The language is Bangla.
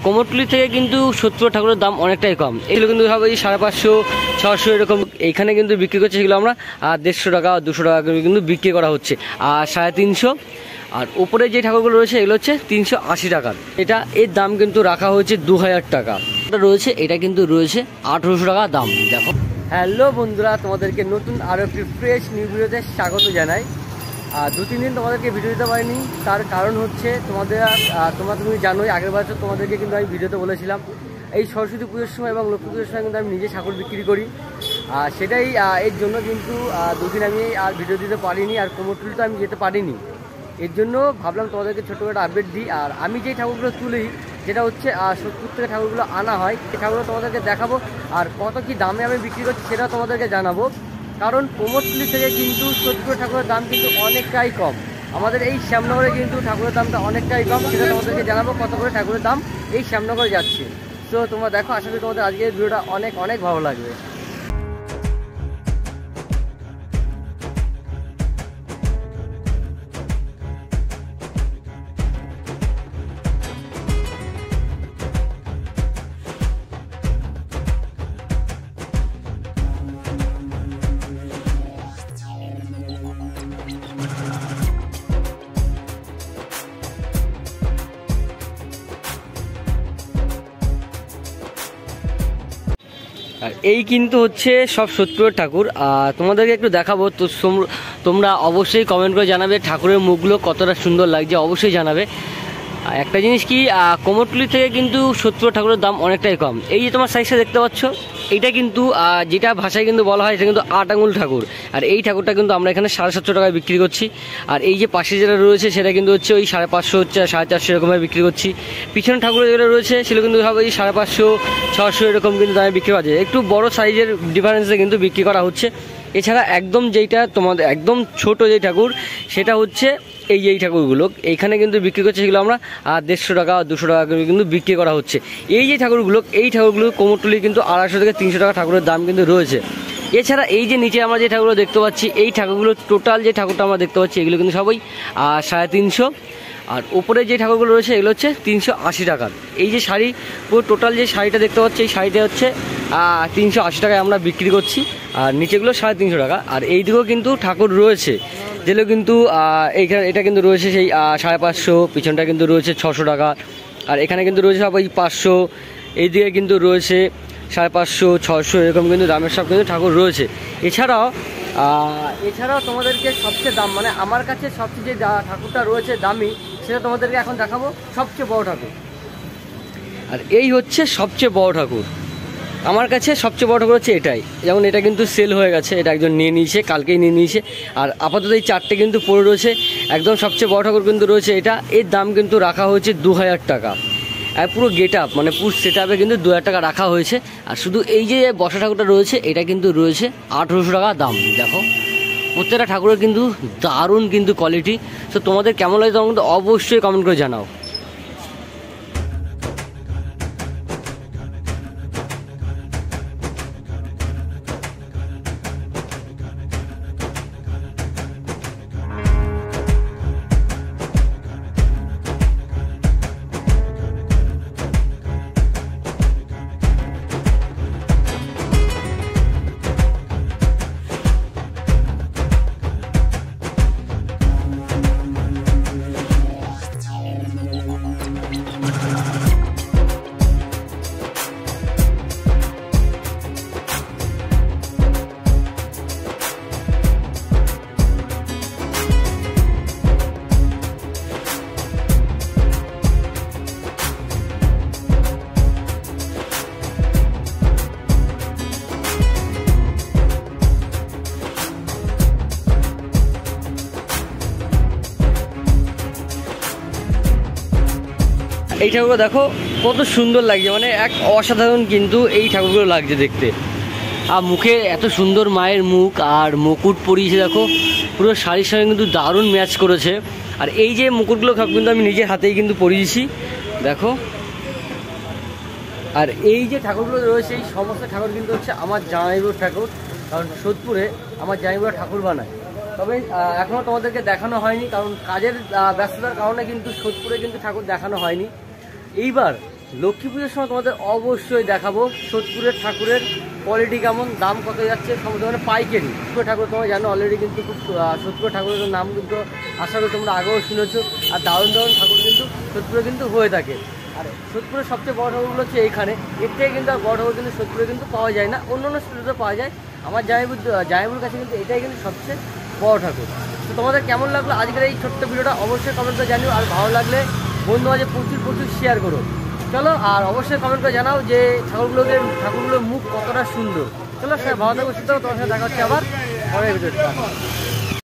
কুমোরটুলি থেকে কিন্তু সত্যি ঠাকুরের দাম অনেকটাই কম। এগুলো কিন্তু সবাই 550, 600 এরকম এইখানে কিন্তু বিক্রি করছে। সেগুলো আমরা 150 টাকা 200 টাকা করে কিন্তু বিক্রি করা হচ্ছে। আর 350, আর উপরে যে ঠাকুরগুলো রয়েছে এগুলো হচ্ছে 380 টাকার। এটা এর দাম কিন্তু রাখা হয়েছে 2000 টাকা রয়েছে। এটা কিন্তু রয়েছে 1800 টাকা দাম। দেখো, হ্যালো বন্ধুরা, তোমাদেরকে নতুন আরও একটি ফ্রেশ নিউ ভিডিওতে স্বাগত জানাই। 2-3 দিন তোমাদেরকে ভিডিও দিতে পারিনি, তার কারণ হচ্ছে তুমি জানোই আগের বছর তোমাদেরকে কিন্তু আমি ভিডিওতে বলেছিলাম এই সরস্বতী পুজোর সময় এবং লক্ষ্মী পুজোর সময় কিন্তু আমি নিজে ঠাকুর বিক্রি করি। সেটাই এর জন্য কিন্তু 2 দিন আমি আর ভিডিও দিতে পারিনি, আর কুমোরটুলি তো আমি যেতে পারিনি। এর জন্য ভাবলাম তোমাদেরকে ছোটো একটা আপডেট দিই। আর আমি যেই ঠাকুরগুলো তুলি, যেটা হচ্ছে সত্যি থেকে ঠাকুরগুলো আনা হয়, সেই ঠাকুরগুলো তোমাদেরকে দেখাবো। আর কত কি দামে আমি বিক্রি করছি সেটা তোমাদেরকে জানাবো। কারণ কুমোরটুলি থেকে কিন্তু সত্যি ঠাকুরের দাম কিন্তু অনেকটাই কম। আমাদের এই শ্যামনগরে কিন্তু ঠাকুরের দামটা অনেকটাই কম, সেটা তোমাদেরকে জানাবো কত করে ঠাকুরের দাম এই শ্যামনগরে যাচ্ছে। তো তোমরা দেখো, আশা করি তোমাদের আজকের ভিডিওটা অনেক অনেক ভালো লাগবে। আর এই কিন্তু হচ্ছে সব সত্যিকারের ঠাকুর। তোমাদেরকে একটু দেখাবো। তো তোমরা অবশ্যই কমেন্ট করে জানাবে ঠাকুরের মুখগুলো কতটা সুন্দর লাগছে, অবশ্যই জানাবে। একটা জিনিস কি, কুমোরটুলি থেকে কিন্তু সত্যিকার ঠাকুরের দাম অনেকটাই কম। এই যে তোমার সাইজটা দেখতে পাচ্ছ, এইটা কিন্তু যেটা ভাষায় কিন্তু বলা হয় এটা কিন্তু 8 আঙুল ঠাকুর। আর এই ঠাকুরটা কিন্তু আমরা এখানে 750 টাকায় বিক্রি করছি। আর এই যে পাশে যেটা রয়েছে সেটা কিন্তু হচ্ছে ওই 550 হচ্ছে 450 এরকমভাবে বিক্রি করছি। পিছনে ঠাকুর যেগুলো রয়েছে সেগুলো কিন্তু সব ওই 550, 600 এরকম কিন্তু দামে বিক্রি করা যায়। একটু বড় সাইজের ডিফারেন্সে কিন্তু বিক্রি করা হচ্ছে। এছাড়া একদম যেইটা তোমাদের একদম ছোট যেই ঠাকুর, সেটা হচ্ছে এই ঠাকুরগুলো এইখানে কিন্তু বিক্রি করছে। সেগুলো আমরা 150 টাকা 200 টাকা করে কিন্তু বিক্রি করা হচ্ছে। এই ঠাকুরগুলো কুমোরটুলি কিন্তু 250 থেকে 300 টাকা ঠাকুরের দাম কিন্তু রয়েছে। এছাড়া এই যে নিচে আমরা যে ঠাকুরগুলো দেখতে পাচ্ছি, এই ঠাকুরগুলো টোটাল যে ঠাকুরটা আমরা দেখতে পাচ্ছি এগুলো কিন্তু সবাই 350। আর উপরে যে ঠাকুরগুলো রয়েছে এগুলো হচ্ছে 380 টাকার। এই যে শাড়ি, পুরো টোটাল যে শাড়িটা দেখতে পাচ্ছি, এই শাড়িটা হচ্ছে 380 টাকায় আমরা বিক্রি করছি। আর নিচেগুলো 350 টাকা। আর এই দিকেও কিন্তু ঠাকুর রয়েছে যেগুলো কিন্তু এটা কিন্তু রয়েছে সেই 550, পিছনটা কিন্তু রয়েছে 600 টাকা। আর এখানে কিন্তু রয়েছে সব ওই 500, এই দিকে কিন্তু রয়েছে 550, 600 এরকম কিন্তু দামের সব কিন্তু ঠাকুর রয়েছে। এছাড়াও তোমাদেরকে সবচেয়ে দাম, মানে আমার কাছে সবচেয়ে যে ঠাকুরটা রয়েছে দামি, সেটা তোমাদেরকে এখন দেখাবো। সবচেয়ে বড় ঠাকুর, আর এই হচ্ছে সবচেয়ে বড় ঠাকুর। আমার কাছে সবচেয়ে বড় ঠাকুর হচ্ছে এটাই। যেমন এটা কিন্তু সেল হয়ে গেছে, এটা একজন নিয়ে নিয়েছে, কালকেই নিয়ে নিয়েছে। আর আপাতত এই 4টে কিন্তু পড়ে রয়েছে। একদম সবচেয়ে বড় ঠাকুর কিন্তু রয়েছে এটা। এর দাম কিন্তু রাখা হয়েছে 2000 টাকা। আর পুরো গেট আপ, মানে পুরো সেট আপে কিন্তু 2000 টাকা রাখা হয়েছে। আর শুধু এই যে বসা ঠাকুরটা রয়েছে এটা কিন্তু রয়েছে 1800 টাকা দাম। দেখো, প্রত্যেকটা ঠাকুরের কিন্তু দারুণ কিন্তু কোয়ালিটি। তো তোমাদের কেমন লাগে তোমরা কিন্তু অবশ্যই কমেন্ট করে জানাও। এই ঠাকুরগুলো দেখো কত সুন্দর লাগছে, মানে এক অসাধারণ কিন্তু এই ঠাকুরগুলো লাগছে দেখতে। আর মুখে এত সুন্দর মায়ের মুখ, আর মুকুট পরিয়েছে দেখো, পুরো শাড়ির সঙ্গে কিন্তু দারুণ ম্যাচ করেছে। আর এই যে মুকুটগুলো সব কিন্তু আমি নিজের হাতেই কিন্তু পরিয়েছি, দেখো। আর এই যে ঠাকুরগুলো রয়েছে, এই সমস্ত ঠাকুর কিন্তু হচ্ছে আমার জামাইবাবুর ঠাকুর। কারণ সোদপুরে আমার জামাইবাবুরা ঠাকুর বানায়। তবে এখনও তোমাদেরকে দেখানো হয়নি, কারণ কাজের ব্যস্ততার কারণে কিন্তু সোদপুরে কিন্তু ঠাকুর দেখানো হয়নি। এইবার লক্ষ্মী পুজোর সময় তোমাদের অবশ্যই দেখাবো সোদপুরের ঠাকুরের কোয়ালিটি কেমন, দাম কত যাচ্ছে, সমস্ত মানে পাইকারি। সোদপুর ঠাকুর তোমরা জানো অলরেডি, কিন্তু খুব সোদপুর ঠাকুরের নাম কিন্তু আশা করি তোমরা আগেও শুনেছো। আর দারুণ দারুণ ঠাকুর কিন্তু সোদপুরে কিন্তু হয়ে থাকে। আর সোদপুরের সবচেয়ে বড় ঠাকুরগুলো হচ্ছে এইখানে, এর থেকে কিন্তু আর বড় ঠাকুর কিন্তু সোদপুরে কিন্তু পাওয়া যায় না, অন্য অন্য স্টেটে পাওয়া যায়। আমার জামাইবুর কাছে কিন্তু এটাই কিন্তু সবচেয়ে বড় ঠাকুর। তো তোমাদের কেমন লাগলো আজকের এই ছোট্ট ভিডিওটা অবশ্যই কমেন্ট করে জানিও। আর ভালো লাগলে বন্ধু মাঝে প্রচুর প্রচুর শেয়ার করো। চলো, আর অবশ্যই কমেন্ট করে জানাও যে ঠাকুরগুলোর মুখ কতটা সুন্দর। চলো, ভালো থাকো, সুস্থ থাকো, তোমার সাথে দেখা হচ্ছে আবার পরের ভিডিওটা।